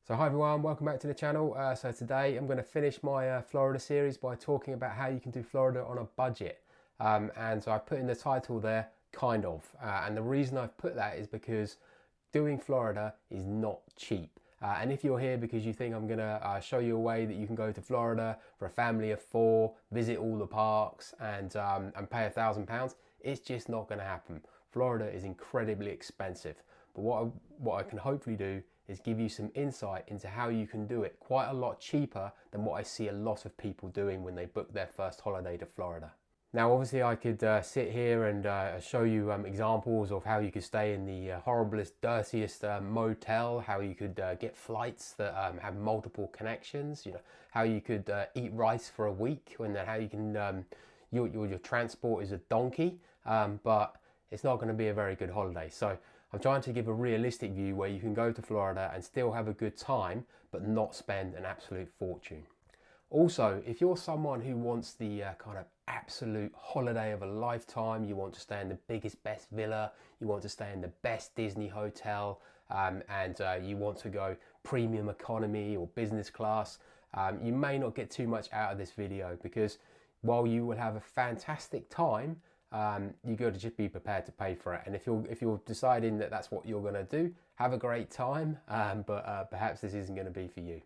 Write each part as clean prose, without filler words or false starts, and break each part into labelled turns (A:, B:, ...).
A: So hi everyone, welcome back to the channel. So today I'm going to finish my Florida series by talking about how you can do Florida on a budget. And so I put in the title there, kind of. And the reason I've put that is because doing Florida is not cheap. And if you're here because you think I'm going to show you a way that you can go to Florida for a family of 4, visit all the parks and pay £1,000, it's just not going to happen. Florida is incredibly expensive. But what I can hopefully do is give you some insight into how you can do it quite a lot cheaper than what I see a lot of people doing when they book their first holiday to Florida. Now obviously I could sit here and show you examples of how you could stay in the horriblest, dirtiest motel, how you could get flights that have multiple connections, you know, how you could eat rice for a week, and then how you can, your transport is a donkey, but it's not going to be a very good holiday. So I'm trying to give a realistic view where you can go to Florida and still have a good time, but not spend an absolute fortune. Also, if you're someone who wants the kind of absolute holiday of a lifetime, you want to stay in the biggest, best villa, you want to stay in the best Disney hotel, and you want to go premium economy or business class, you may not get too much out of this video, because while you will have a fantastic time, you got to just be prepared to pay for it. And if you're deciding that that's what you're going to do, have a great time, but perhaps this isn't going to be for you.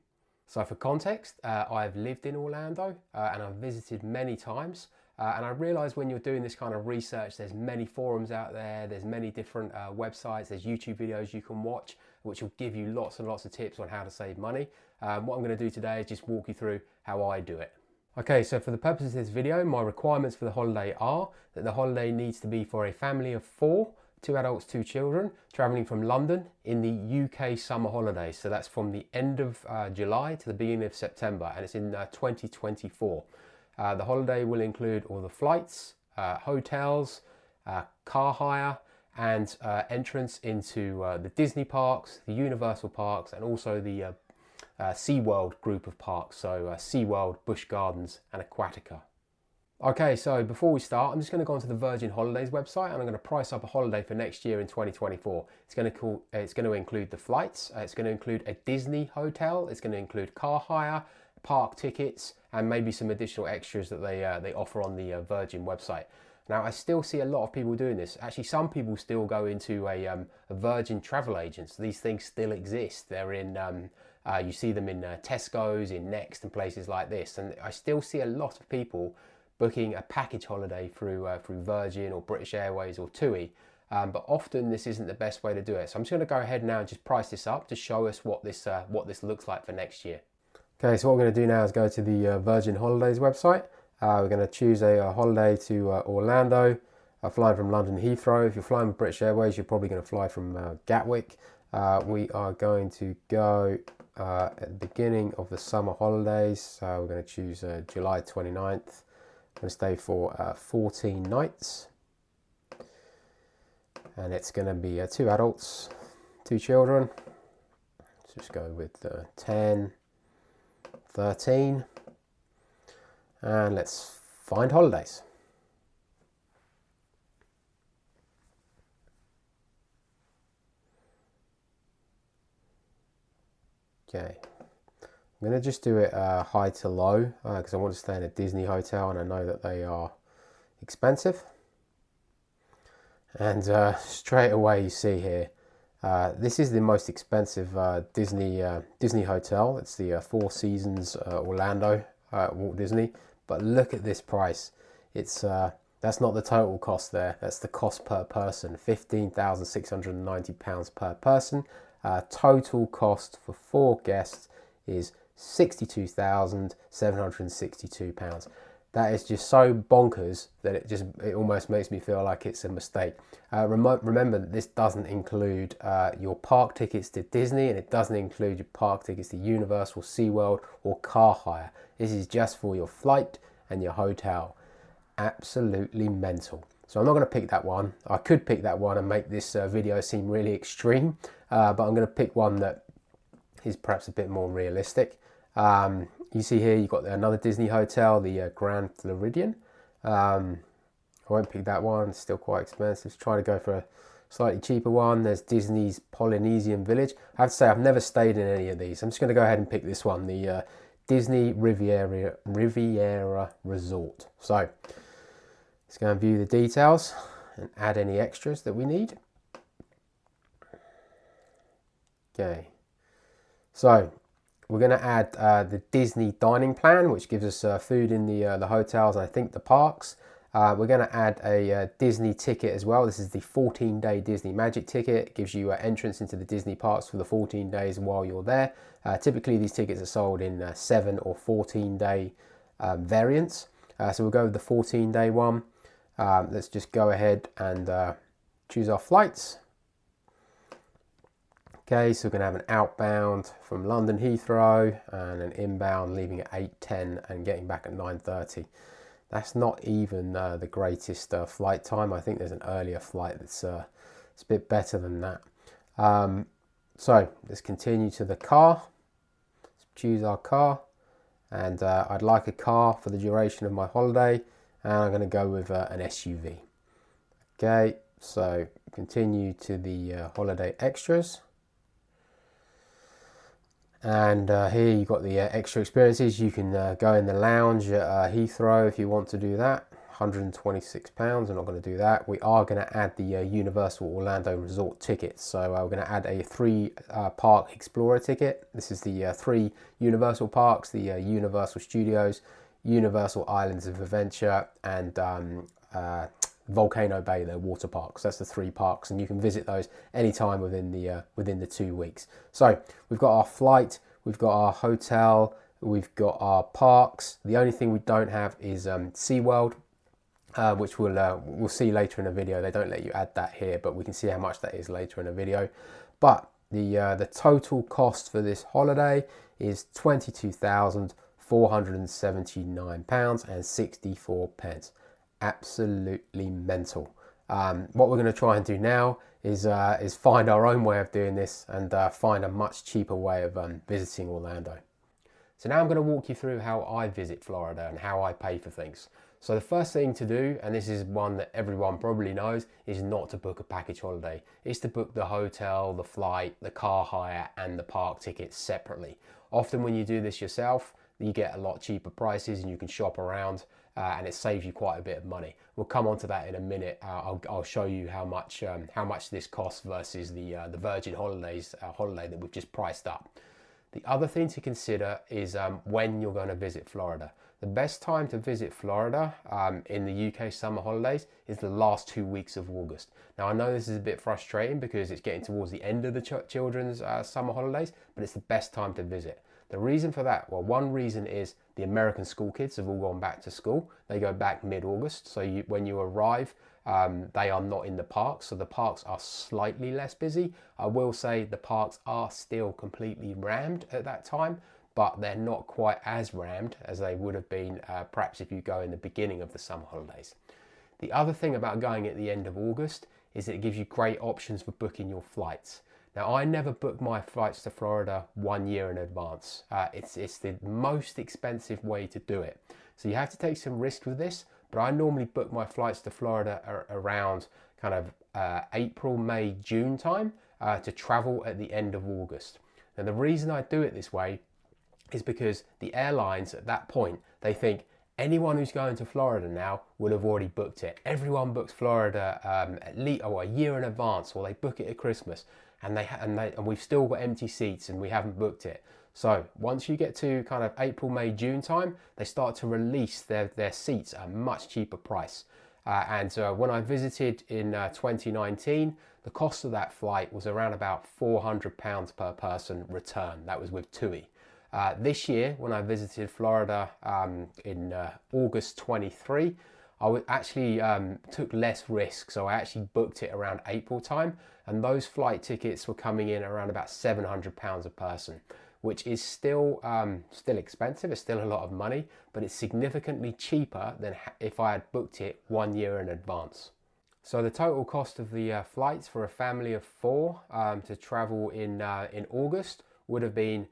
A: So for context, I've lived in Orlando and I've visited many times, and I realize when you're doing this kind of research, there's many forums out there, there's many different websites, there's YouTube videos you can watch which will give you lots and lots of tips on how to save money. What I'm going to do today is just walk you through how I do it. Okay, so for the purposes of this video, my requirements for the holiday are that the holiday needs to be for a family of 4, 2 adults, 2 children, traveling from London in the UK summer holidays. So that's from the end of July to the beginning of September, and it's in 2024. The holiday will include all the flights, hotels, car hire, and entrance into the Disney parks, the Universal parks, and also the SeaWorld group of parks, so SeaWorld, Busch Gardens and Aquatica. Okay, so before we start, I'm just going to go onto the Virgin Holidays website and I'm going to price up a holiday for next year in 2024. It's going to include the flights, it's going to include a Disney hotel, it's going to include car hire, park tickets, and maybe some additional extras that they offer on the Virgin website. Now, I still see a lot of people doing this. Actually, some people still go into a Virgin travel agent. So these things still exist. They're in, you see them in Tesco's, in Next, and places like this. And I still see a lot of people booking a package holiday through Virgin or British Airways or TUI. But often this isn't the best way to do it. So I'm just going to go ahead now and just price this up to show us what this looks like for next year. Okay, so what we're going to do now is go to the Virgin Holidays website. We're going to choose a holiday to Orlando, flying from London Heathrow. If you're flying with British Airways, you're probably going to fly from Gatwick. We are going to go at the beginning of the summer holidays. So we're going to choose July 29th. I'm going to stay for 14 nights. And it's going to be 2 adults, 2 children. Let's just go with 10, 13. And let's find holidays. Okay, I'm going to just do it high to low because I want to stay in a Disney hotel and I know that they are expensive. And straight away you see here, this is the most expensive Disney hotel. It's the Four Seasons Orlando Walt Disney. But look at this price. It's that's not the total cost there. That's the cost per person. £15,690 per person. Total cost for 4 guests is £62,762. That is just so bonkers that it almost makes me feel like it's a mistake. Remember that this doesn't include your park tickets to Disney, and it doesn't include your park tickets to Universal, SeaWorld or car hire. This is just for your flight and your hotel. Absolutely mental. So I'm not going to pick that one. I could pick that one and make this video seem really extreme, but I'm going to pick one that is perhaps a bit more realistic. You see here you've got another Disney hotel, the Grand Floridian. I won't pick that one, it's still quite expensive. Let's try to go for slightly cheaper one. There's Disney's Polynesian Village. I have to say I've never stayed in any of these. I'm just going to go ahead and pick this one, the Disney Riviera Resort. So let's go and view the details and add any extras that we need. Okay, so we're going to add the Disney dining plan, which gives us food in the hotels and I think the parks. We're going to add a Disney ticket as well. This is the 14-day Disney Magic ticket. It gives you entrance into the Disney parks for the 14 days while you're there. Typically these tickets are sold in 7 or 14-day variants. So we'll go with the 14-day one. Let's just go ahead and choose our flights. Okay, so we're going to have an outbound from London Heathrow and an inbound leaving at 8:10 and getting back at 9:30. That's not even the greatest flight time. I think there's an earlier flight that's it's a bit better than that. So let's continue to the car. Let's choose our car, and I'd like a car for the duration of my holiday, and I'm going to go with an SUV. Okay, so continue to the holiday extras. And here you've got the extra experiences. You can go in the lounge at Heathrow if you want to do that. £126. I'm not going to do that. We are going to add the Universal Orlando Resort tickets. So we're going to add a 3 park Explorer ticket. This is the 3 Universal parks, the Universal Studios, Universal Islands of Adventure, and Volcano Bay, the water parks. That's the 3 parks, and you can visit those anytime within the 2 weeks. So we've got our flight, we've got our hotel, we've got our parks. The only thing we don't have is SeaWorld, which we'll see later in a video. They don't let you add that here, but we can see how much that is later in a video. But the total cost for this holiday is £22,479.64. Absolutely mental. What we're going to try and do now is find our own way of doing this and find a much cheaper way of visiting Orlando. So now I'm going to walk you through how I visit Florida and how I pay for things. So the first thing to do, and this is one that everyone probably knows, is not to book a package holiday. It's to book the hotel, the flight, the car hire and the park tickets separately. Often when you do this yourself, you get a lot cheaper prices and you can shop around. And it saves you quite a bit of money. We'll come on to that in a minute. I'll show you how much this costs versus the Virgin Holidays holiday that we've just priced up. The other thing to consider is when you're going to visit Florida. The best time to visit Florida in the UK summer holidays is the last 2 weeks of August. Now I know this is a bit frustrating because it's getting towards the end of the children's summer holidays, but it's the best time to visit. The reason for that, well, one reason is the American school kids have all gone back to school. They go back mid-August, so when you arrive, they are not in the parks, so the parks are slightly less busy. I will say the parks are still completely rammed at that time, but they're not quite as rammed as they would have been perhaps if you go in the beginning of the summer holidays. The other thing about going at the end of August is that it gives you great options for booking your flights. Now, I never book my flights to Florida 1 year in advance. It's the most expensive way to do it. So you have to take some risk with this, but I normally book my flights to Florida around kind of April, May, June time to travel at the end of August. And the reason I do it this way is because the airlines at that point, they think anyone who's going to Florida now would have already booked it. Everyone books Florida at least a year in advance, or they book it at Christmas. And we've still got empty seats and we haven't booked it. So once you get to kind of April, May, June time, they start to release their seats at a much cheaper price. When I visited in 2019, the cost of that flight was around about £400 per person return. That was with TUI. This year, when I visited Florida in August 23, I actually took less risk, so I actually booked it around April time, and those flight tickets were coming in around about £700 a person, which is still expensive. It's still a lot of money, but it's significantly cheaper than if I had booked it 1 year in advance. So the total cost of the flights for a family of 4 to travel in August would have been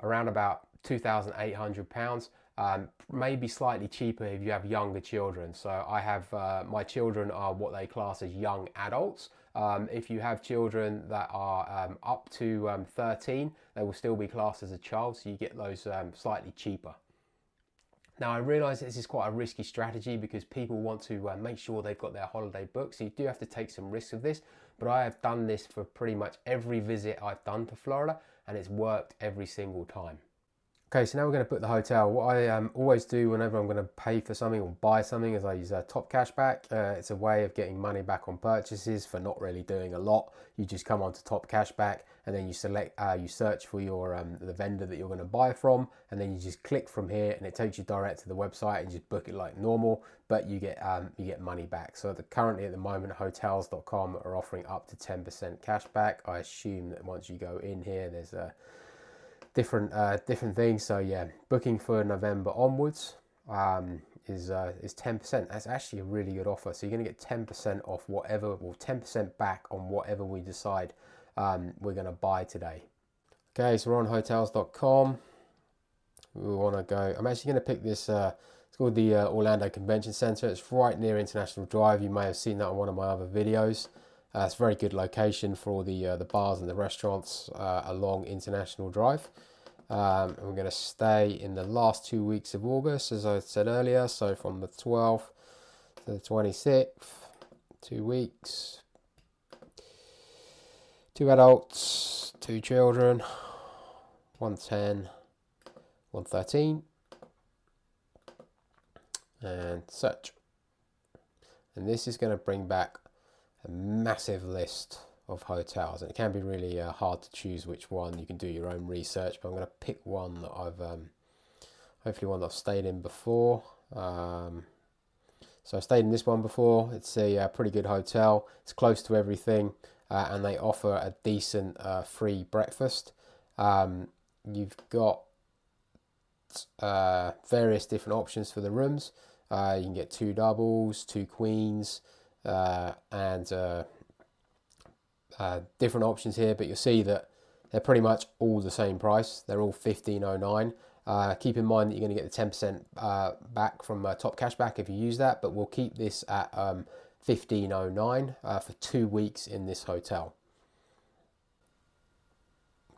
A: around about £2,800. maybe slightly cheaper if you have younger children. So I have my children are what they class as young adults. If you have children that are up to 13, they will still be classed as a child, so you get those slightly cheaper. Now, I realise this is quite a risky strategy because people want to make sure they've got their holiday booked, so you do have to take some risks of this, but I have done this for pretty much every visit I've done to Florida, and it's worked every single time. Okay, so now we're going to book the hotel. What I always do whenever I'm going to pay for something or buy something is I use Top Cashback. It's a way of getting money back on purchases for not really doing a lot. You just come onto Top Cashback and then you select, you search for your the vendor that you're going to buy from, and then you just click from here, and it takes you direct to the website and just book it like normal. But you get money back. So currently at the moment, Hotels.com are offering up to 10% cashback. I assume that once you go in here, there's a different things. So yeah, booking for November onwards is 10%. That's actually a really good offer. So you're going to get 10% off whatever, or 10% back on whatever we decide we're going to buy today. Okay, so we're on Hotels.com. We want to go. I'm actually going to pick this. It's called the Orlando Convention Center. It's right near International Drive. You may have seen that on one of my other videos. It's a very good location for all the bars and the restaurants along International Drive. And we're going to stay in the last 2 weeks of August, as I said earlier. So from the 12th to the 26th, 2 weeks. 2 adults, 2 children, 110, 113, and search. And this is going to bring back a massive list of hotels, and it can be really hard to choose which one. You can do your own research, but I'm going to pick one that I've hopefully one that I've stayed in before. So I stayed in this one before. It's a pretty good hotel. It's close to everything, and they offer a decent free breakfast. You've got various different options for the rooms. You can get 2 doubles, 2 queens, and different options here, but you'll see that they're pretty much all the same price. They're all $15.09. Keep in mind that you're going to get the 10% back from Top Cashback if you use that, but we'll keep this at $15.09 for 2 weeks in this hotel.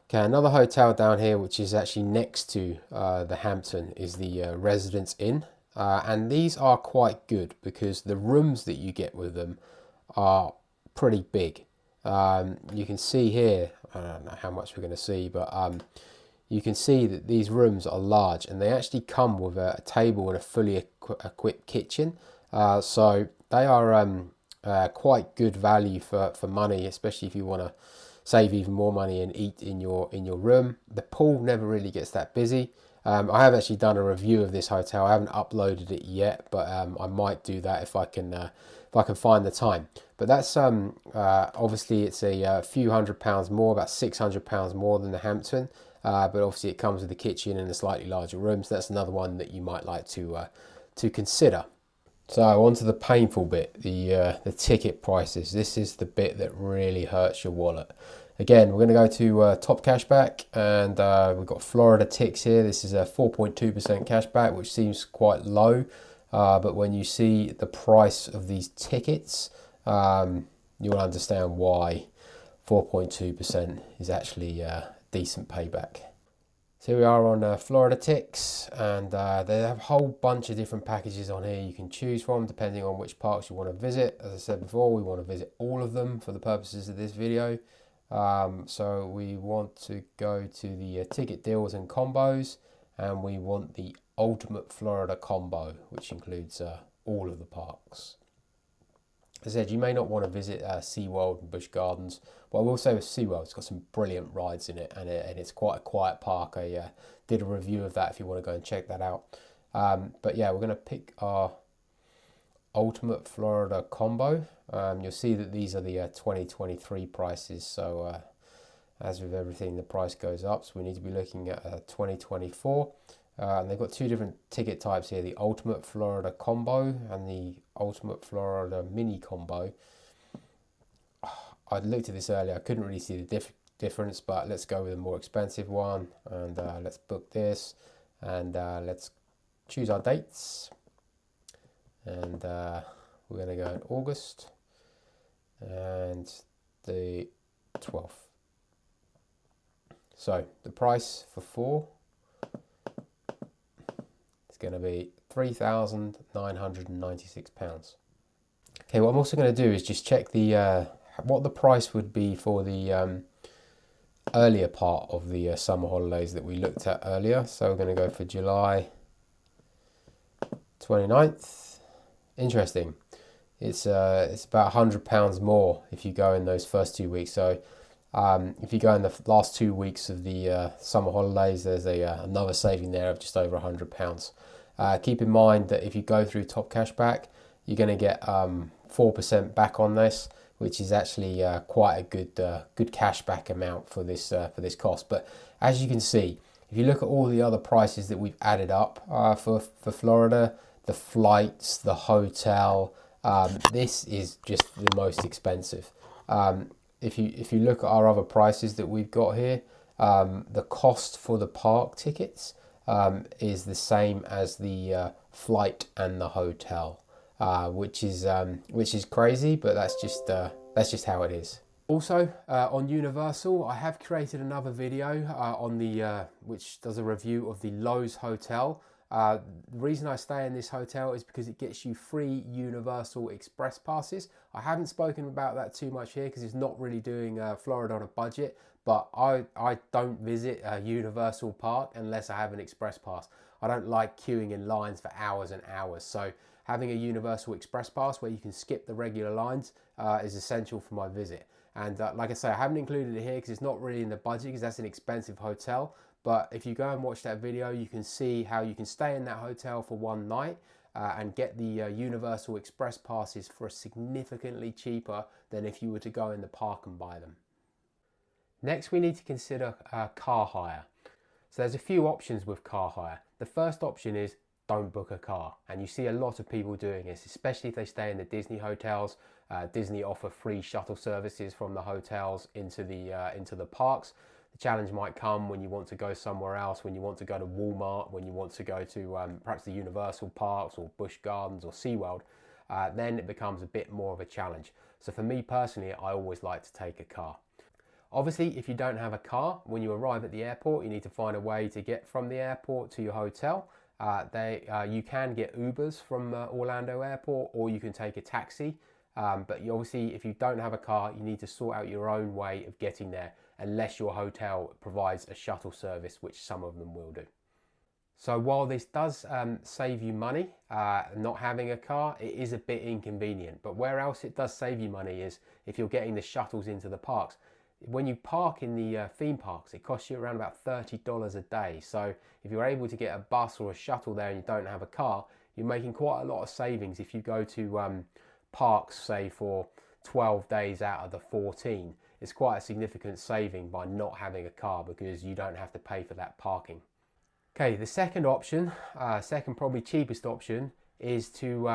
A: Okay, another hotel down here, which is actually next to the Hampton, is the Residence Inn. And these are quite good because the rooms that you get with them are pretty big. You can see here, I don't know how much we're going to see, but you can see that these rooms are large, and they actually come with a table and a fully equipped kitchen. So they are quite good value for money, especially if you want to save even more money and eat in your room. The pool never really gets that busy. I have actually done a review of this hotel. I haven't uploaded it yet, but I might do that if I can find the time. But that's obviously it's a few £100 more, about £600 more than the Hampton. But obviously it comes with a kitchen and a slightly larger room, so that's another one that you might like to consider. So on to the painful bit, the ticket prices. This is the bit that really hurts your wallet. Again, we're going to go to Top Cashback, and we've got Florida Ticks here. This is a 4.2% cashback, which seems quite low. But when you see the price of these tickets, you'll understand why 4.2% is actually a decent payback. So we are on Florida Ticks, and they have a whole bunch of different packages on here you can choose from depending on which parks you want to visit. As I said before, we want to visit all of them for the purposes of this video. So we want to go to the ticket deals and combos, and we want the Ultimate Florida Combo, which includes all of the parks. As I said, you may not want to visit SeaWorld and Busch Gardens, but I will say with SeaWorld, it's got some brilliant rides in it, and it's quite a quiet park. I did a review of that if you want to go and check that out. But yeah, we're going to pick our Ultimate Florida Combo. You'll see that these are the 2023 prices, so as with everything, the price goes up, so we need to be looking at 2024. And they've got 2 different ticket types here, the Ultimate Florida Combo and the Ultimate Florida Mini Combo. I looked at this earlier, I couldn't really see the difference, but let's go with a more expensive one, and let's book this, and let's choose our dates, and we're going to go in August and the 12th. So the price for 4 is going to be £3,996. Okay, what I'm also going to do is just check the what the price would be for the earlier part of the summer holidays that we looked at earlier. So we're going to go for July 29th. Interesting. It's about £100 more if you go in those first 2 weeks. So if you go in the last 2 weeks of the summer holidays, there's another saving there of just over £100. Keep in mind that if you go through Top Cashback, you're going to get 4% back on this, which is actually quite a good cashback amount for this cost. But as you can see, if you look at all the other prices that we've added up for Florida, the flights, the hotel, this is just the most expensive. If you look at our other prices that we've got here, the cost for the park tickets is the same as the flight and the hotel, which is crazy, but that's just how it is. Also, on Universal, I have created another video on the which does a review of the Loews Hotel. The reason I stay in this hotel is because it gets you free Universal Express passes. I haven't spoken about that too much here because it's not really doing Florida on a budget, but I don't visit Universal Park unless I have an Express pass. I don't like queuing in lines for hours and hours, so having a Universal Express pass where you can skip the regular lines is essential for my visit. And like I say, I haven't included it here because it's not really in the budget because that's an expensive hotel. But if you go and watch that video, you can see how you can stay in that hotel for one night and get the Universal Express passes for significantly cheaper than if you were to go in the park and buy them. Next, we need to consider car hire. So there's a few options with car hire. The first option is don't book a car. And you see a lot of people doing this, especially if they stay in the Disney hotels. Disney offer free shuttle services from the hotels into the parks. The challenge might come when you want to go somewhere else, when you want to go to Walmart, when you want to go to perhaps the Universal Parks or Busch Gardens or SeaWorld, then it becomes a bit more of a challenge. So for me personally, I always like to take a car. Obviously, if you don't have a car, when you arrive at the airport, you need to find a way to get from the airport to your hotel. You can get Ubers from Orlando Airport, or you can take a taxi. But obviously, if you don't have a car, you need to sort out your own way of getting there, unless your hotel provides a shuttle service, which some of them will do. So while this does save you money, not having a car, it is a bit inconvenient. But where else it does save you money is if you're getting the shuttles into the parks. When you park in the theme parks, it costs you around about $30 a day. So if you're able to get a bus or a shuttle there and you don't have a car, you're making quite a lot of savings if you go to parks, say, for 12 days out of the 14. It's quite a significant saving by not having a car because you don't have to pay for that parking. Okay, the second option, second probably cheapest option, is to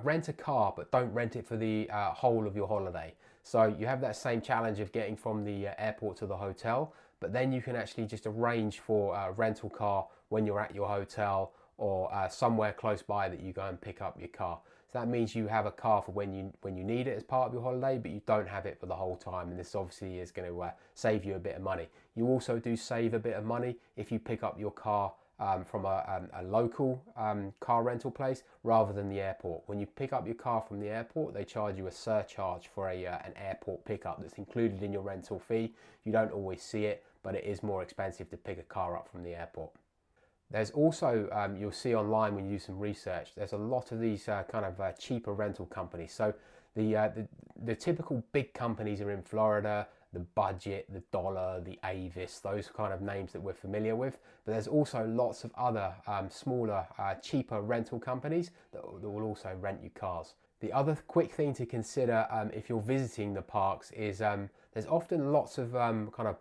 A: rent a car, but don't rent it for the whole of your holiday. So you have that same challenge of getting from the airport to the hotel, but then you can actually just arrange for a rental car when you're at your hotel or somewhere close by that you go and pick up your car. So that means you have a car for when you need it as part of your holiday, but you don't have it for the whole time. And this obviously is going to save you a bit of money. You also do save a bit of money if you pick up your car from a local car rental place rather than the airport. When you pick up your car from the airport, they charge you a surcharge for an airport pickup that's included in your rental fee. You don't always see it, but it is more expensive to pick a car up from the airport. There's also, you'll see online when you do some research, there's a lot of these kind of cheaper rental companies. So the typical big companies are in Florida, the Budget, the Dollar, the Avis, those kind of names that we're familiar with. But there's also lots of other smaller, cheaper rental companies that will also rent you cars. The other quick thing to consider if you're visiting the parks is there's often lots of kind of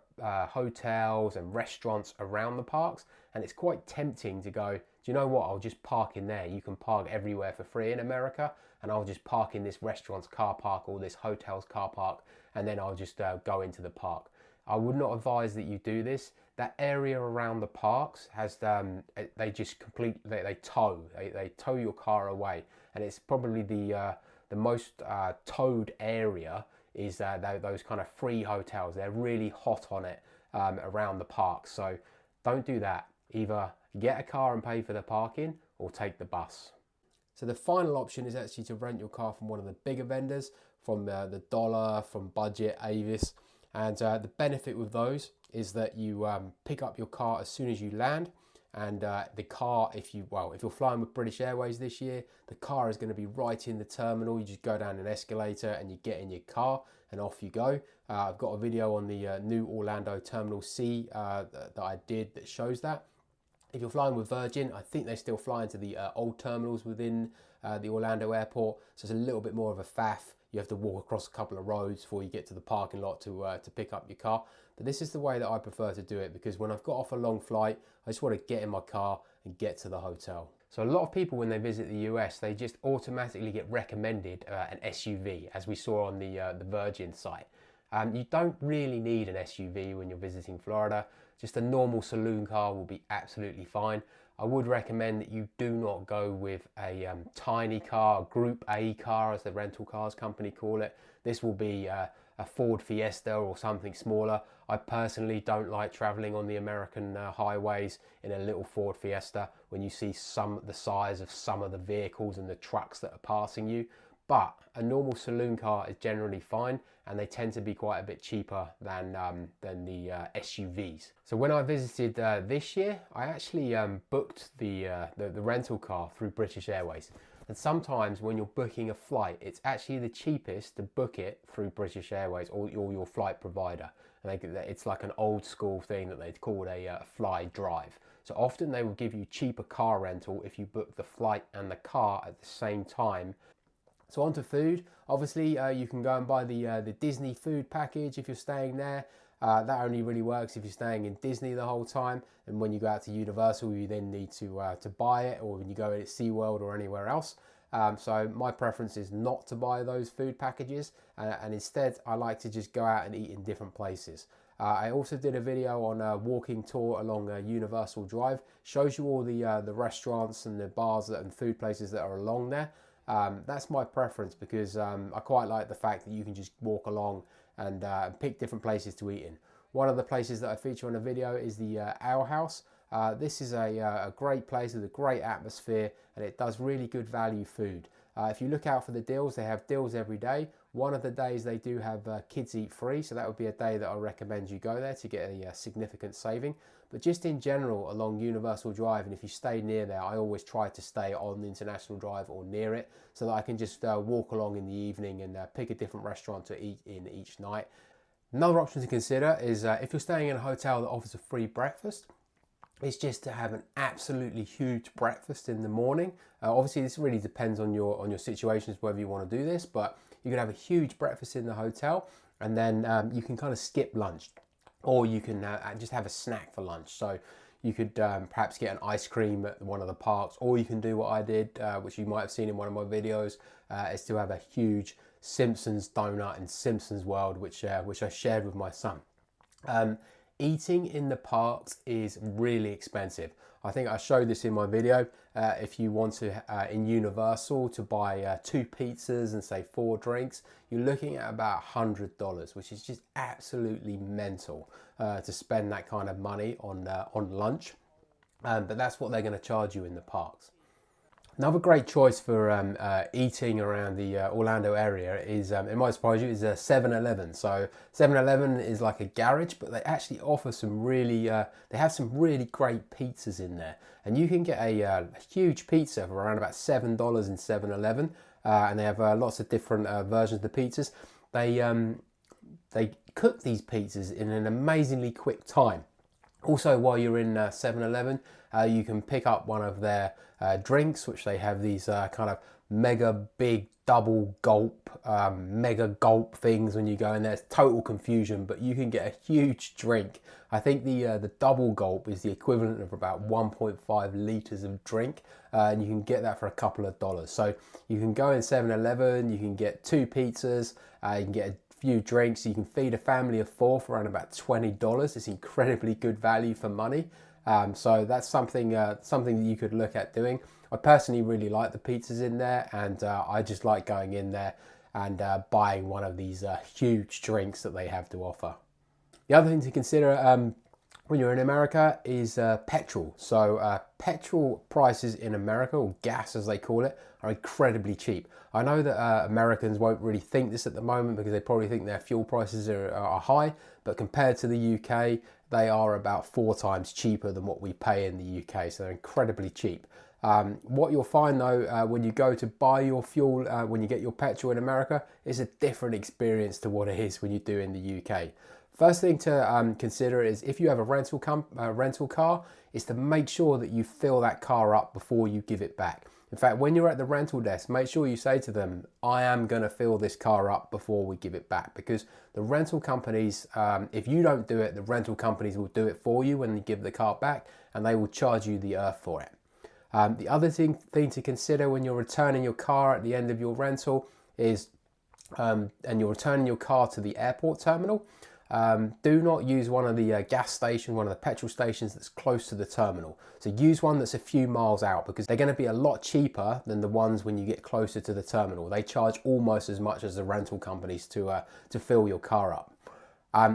A: hotels and restaurants around the parks, and it's quite tempting to go, do you know what, I'll just park in there. You can park everywhere for free in America, and I'll just park in this restaurant's car park or this hotel's car park, and then I'll just go into the park. I would not advise that you do this. that area around the parks has they just they tow your car away, and it's probably the most towed area is those kind of free hotels. They're really hot on it around the parks. So don't do that. Either get a car and pay for the parking, or take the bus. So the final option is actually to rent your car from one of the bigger vendors, from the Dollar, from Budget, Avis. And the benefit with those is that you pick up your car as soon as you land. And the car, if you're flying with British Airways this year, the car is going to be right in the terminal. You just go down an escalator and you get in your car and off you go. I've got a video on the new Orlando Terminal C that I did that shows that. If you're flying with Virgin, I think they still fly into the old terminals within the Orlando airport, so it's a little bit more of a faff. You have to walk across a couple of roads before you get to the parking lot to pick up your car. But this is the way that I prefer to do it, because when I've got off a long flight, I just want to get in my car and get to the hotel. So a lot of people, when they visit the US, they just automatically get recommended an SUV, as we saw on the Virgin site. You don't really need an SUV when you're visiting Florida. Just a normal saloon car will be absolutely fine. I would recommend that you do not go with a tiny car, a Group A car, as the rental cars company call it. This will be a Ford Fiesta or something smaller. I personally don't like traveling on the American highways in a little Ford Fiesta when you see the size of some of the vehicles and the trucks that are passing you. But a normal saloon car is generally fine, and they tend to be quite a bit cheaper than the SUVs. So when I visited this year, I actually booked the rental car through British Airways. And sometimes when you're booking a flight, it's actually the cheapest to book it through British Airways or your flight provider. And it's like an old school thing that they'd call a fly drive. So often they will give you cheaper car rental if you book the flight and the car at the same time. So on to food. Obviously, you can go and buy the Disney food package if you're staying there. That only really works if you're staying in Disney the whole time. And when you go out to Universal, you then need to buy it, or when you go at SeaWorld or anywhere else. So my preference is not to buy those food packages, and instead I like to just go out and eat in different places. I also did a video on a walking tour along Universal Drive. Shows you all the restaurants and the bars and food places that are along there. That's my preference, because I quite like the fact that you can just walk along and pick different places to eat in. One of the places that I feature on a video is the Ale House. This is a great place with a great atmosphere, and it does really good value food. If you look out for the deals, they have deals every day. One of the days they do have kids eat free, so that would be a day that I recommend you go there to get a significant saving. But just in general along Universal Drive, and if you stay near there, I always try to stay on International Drive or near it, so that I can just walk along in the evening and pick a different restaurant to eat in each night. Another option to consider is if you're staying in a hotel that offers a free breakfast, is just to have an absolutely huge breakfast in the morning. Obviously, this really depends on your situations, whether you want to do this, but you can have a huge breakfast in the hotel, and then you can kind of skip lunch, or you can just have a snack for lunch. So you could perhaps get an ice cream at one of the parks, or you can do what I did, which you might have seen in one of my videos, is to have a huge Simpsons donut in Simpsons World, which I shared with my son. Eating in the parks is really expensive. I think I showed this in my video. If you want to, in Universal, to buy 2 pizzas and say 4 drinks, you're looking at about $100, which is just absolutely mental to spend that kind of money on lunch. But that's what they're going to charge you in the parks. Another great choice for eating around the Orlando area is, it might surprise you, is a 7-Eleven. So 7-Eleven is like a garage, but they actually offer some really, they have some really great pizzas in there. And you can get a huge pizza for around about $7 in 7-Eleven. And they have lots of different versions of the pizzas. They cook these pizzas in an amazingly quick time. Also, while you're in 7-Eleven, you can pick up one of their drinks, which they have these kind of mega big double gulp, mega gulp things when you go in there. It's total confusion, but you can get a huge drink. I think the double gulp is the equivalent of about 1.5 liters of drink, and you can get that for a couple of dollars. So you can go in 7-Eleven, you can get 2 pizzas, you can get a few drinks. You can feed a family of 4 for around about $20. It's incredibly good value for money. So that's something that you could look at doing. I personally really like the pizzas in there, and I just like going in there and buying one of these huge drinks that they have to offer. The other thing to consider when you're in America is petrol. So petrol prices in America, or gas as they call it, are incredibly cheap. I know that Americans won't really think this at the moment because they probably think their fuel prices are high, but compared to the UK, they are about 4 times cheaper than what we pay in the UK, so they're incredibly cheap. What you'll find though, when you go to buy your fuel, when you get your petrol in America, is a different experience to what it is when you do in the UK. First thing to consider is if you have a rental car, is to make sure that you fill that car up before you give it back. In fact, when you're at the rental desk, make sure you say to them, I am going to fill this car up before we give it back, because the rental companies, if you don't do it, the rental companies will do it for you when you give the car back, and they will charge you the earth for it. The other thing to consider when you're returning your car at the end of your rental is, and you're returning your car to the airport terminal, do not use one of the gas stations, one of the petrol stations that's close to the terminal. So use one that's a few miles out, because they're going to be a lot cheaper than the ones when you get closer to the terminal. They charge almost as much as the rental companies to fill your car up.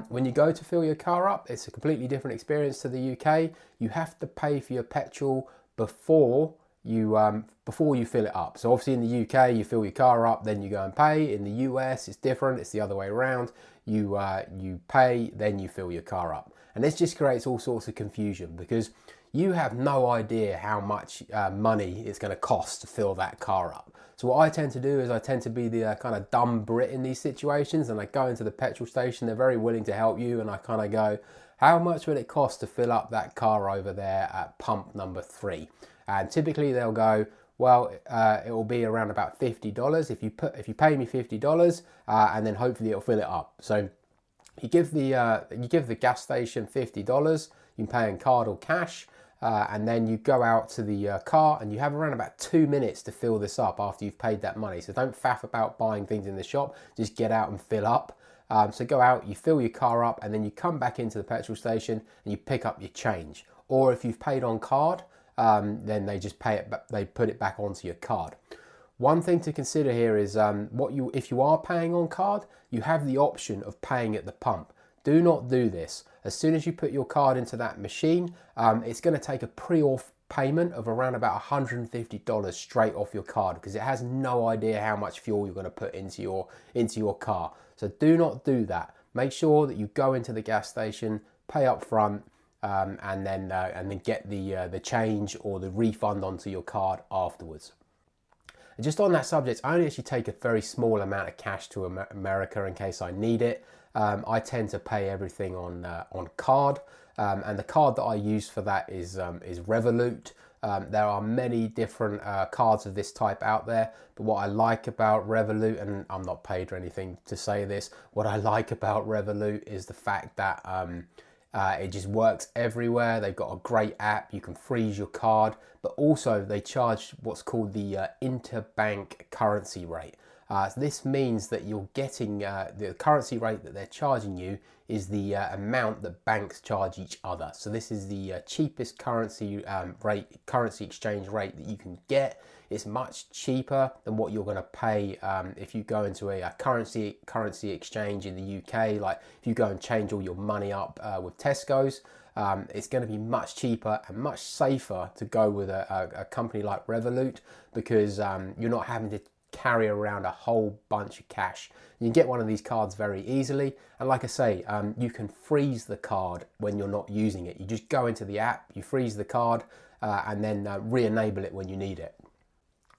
A: When you go to fill your car up, it's a completely different experience to the UK. You have to pay for your petrol before you fill it up. So obviously in the UK, you fill your car up, then you go and pay. In the US, it's different. It's the other way around. You pay, then you fill your car up. And this just creates all sorts of confusion, because you have no idea how much money it's going to cost to fill that car up. So what I tend to do is I tend to be the kind of dumb Brit in these situations, and I go into the petrol station. They're very willing to help you, and I kind of go, how much would it cost to fill up that car over there at pump number 3? And typically they'll go, well, it will be around about $50 if you pay me $50, and then hopefully it'll fill it up. So you give the gas station $50. You can pay in card or cash, and then you go out to the car, and you have around about 2 minutes to fill this up after you've paid that money. So don't faff about buying things in the shop. Just get out and fill up. So go out, you fill your car up, and then you come back into the petrol station and you pick up your change. Or if you've paid on card, then they just they put it back onto your card. One thing to consider here is if you are paying on card, you have the option of paying at the pump. Do not do this. As soon as you put your card into that machine, it's going to take a pre-auth payment of around about $150 straight off your card, because it has no idea how much fuel you're going to put into your car. So do not do that. Make sure that you go into the gas station, pay up front, and then get the change or the refund onto your card afterwards. And just on that subject, I only actually take a very small amount of cash to America in case I need it. I tend to pay everything on card, and the card that I use for that is Revolut. There are many different cards of this type out there, but what I like about Revolut, and I'm not paid or anything to say this, what I like about Revolut is the fact that it just works everywhere. They've got a great app. You can freeze your card, but also they charge what's called the interbank currency rate. So this means that you're getting the currency rate that they're charging you is the amount that banks charge each other. So this is the cheapest currency exchange rate that you can get. It's much cheaper than what you're going to pay if you go into a currency exchange in the UK. Like if you go and change all your money up with Tesco's, it's going to be much cheaper and much safer to go with a company like Revolut, because you're not having to carry around a whole bunch of cash. You can get one of these cards very easily, and like I say, you can freeze the card when you're not using it. You just go into the app, you freeze the card, and then re-enable it when you need it.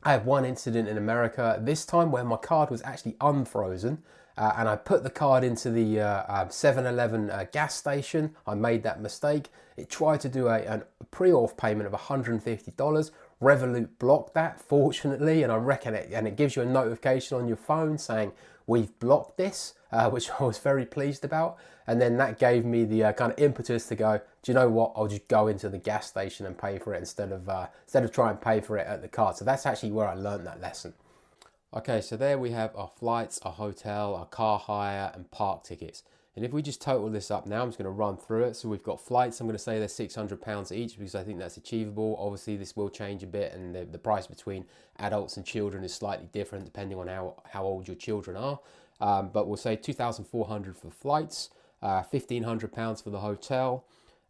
A: I had one incident in America this time where my card was actually unfrozen, and I put the card into the 7-Eleven gas station. I made that mistake. It tried to do a pre-auth payment of $150. Revolut blocked that, fortunately, and I reckon it gives you a notification on your phone saying we've blocked this, which I was very pleased about. And then that gave me the kind of impetus to go, do you know what? I'll just go into the gas station and pay for it instead of trying to pay for it at the card. So that's actually where I learned that lesson. Okay, so there we have our flights, our hotel, our car hire, and park tickets. And if we just total this up now, I'm just going to run through it. So we've got flights, I'm going to say they're £600 each because I think that's achievable. Obviously, this will change a bit, and the price between adults and children is slightly different depending on how old your children are. But we'll say 2,400 for flights, £1,500 for the hotel,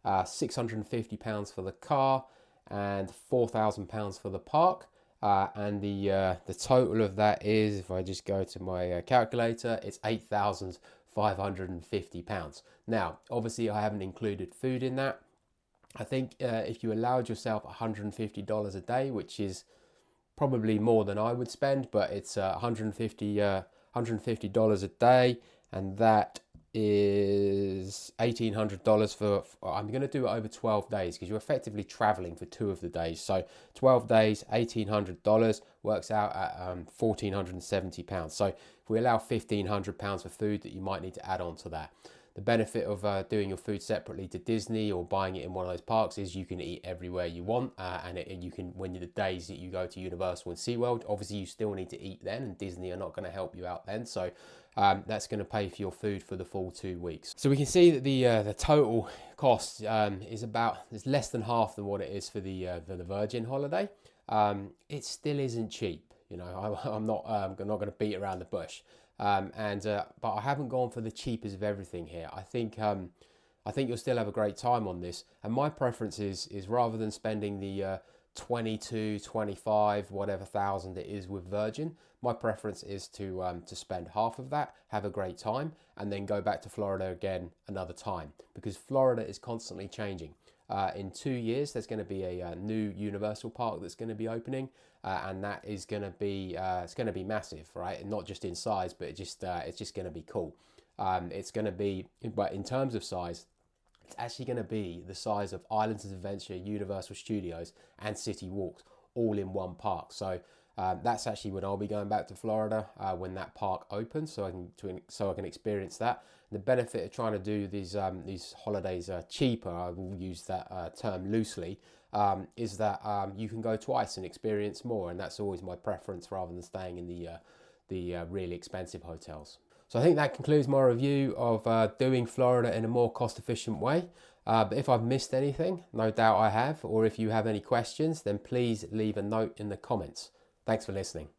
A: £650 for the car, and £4,000 for the park. And the total of that is, if I just go to my calculator, it's £8,550. Now, obviously, I haven't included food in that. I think if you allowed yourself $150 a day, which is probably more than I would spend, but it's $150 a day, and that is $1,800 for, I'm going to do it over 12 days because you're effectively traveling for 2 of the days. So 12 days, $1,800 works out at £1,470. So if we allow £1,500 for food that you might need to add on to that. The benefit of doing your food separately to Disney or buying it in one of those parks is you can eat everywhere you want, and you can, when the days that you go to Universal and SeaWorld, obviously you still need to eat then, and Disney are not going to help you out then. So that's going to pay for your food for the full 2 weeks. So we can see that the total cost is less than half than what it is for the Virgin holiday. It still isn't cheap. You know, I'm not going to beat around the bush. But I haven't gone for the cheapest of everything here. I think you'll still have a great time on this. And my preference is rather than spending the 22, 25, whatever thousand it is with Virgin, my preference is to spend half of that, have a great time, and then go back to Florida again another time, because Florida is constantly changing. In 2 years, there's going to be a new Universal Park that's going to be opening, and that is going to be it's going to be massive, right? And not just in size, but it's just going to be cool. It's going to be, but in terms of size, it's actually going to be the size of Islands of Adventure, Universal Studios, and City Walks all in one park. So that's actually when I'll be going back to Florida when that park opens, so I can experience that. And the benefit of trying to do these holidays cheaper, I will use that term loosely, is that you can go twice and experience more, and that's always my preference rather than staying in the really expensive hotels. So I think that concludes my review of doing Florida in a more cost-efficient way. But if I've missed anything, no doubt I have, or if you have any questions, then please leave a note in the comments. Thanks for listening.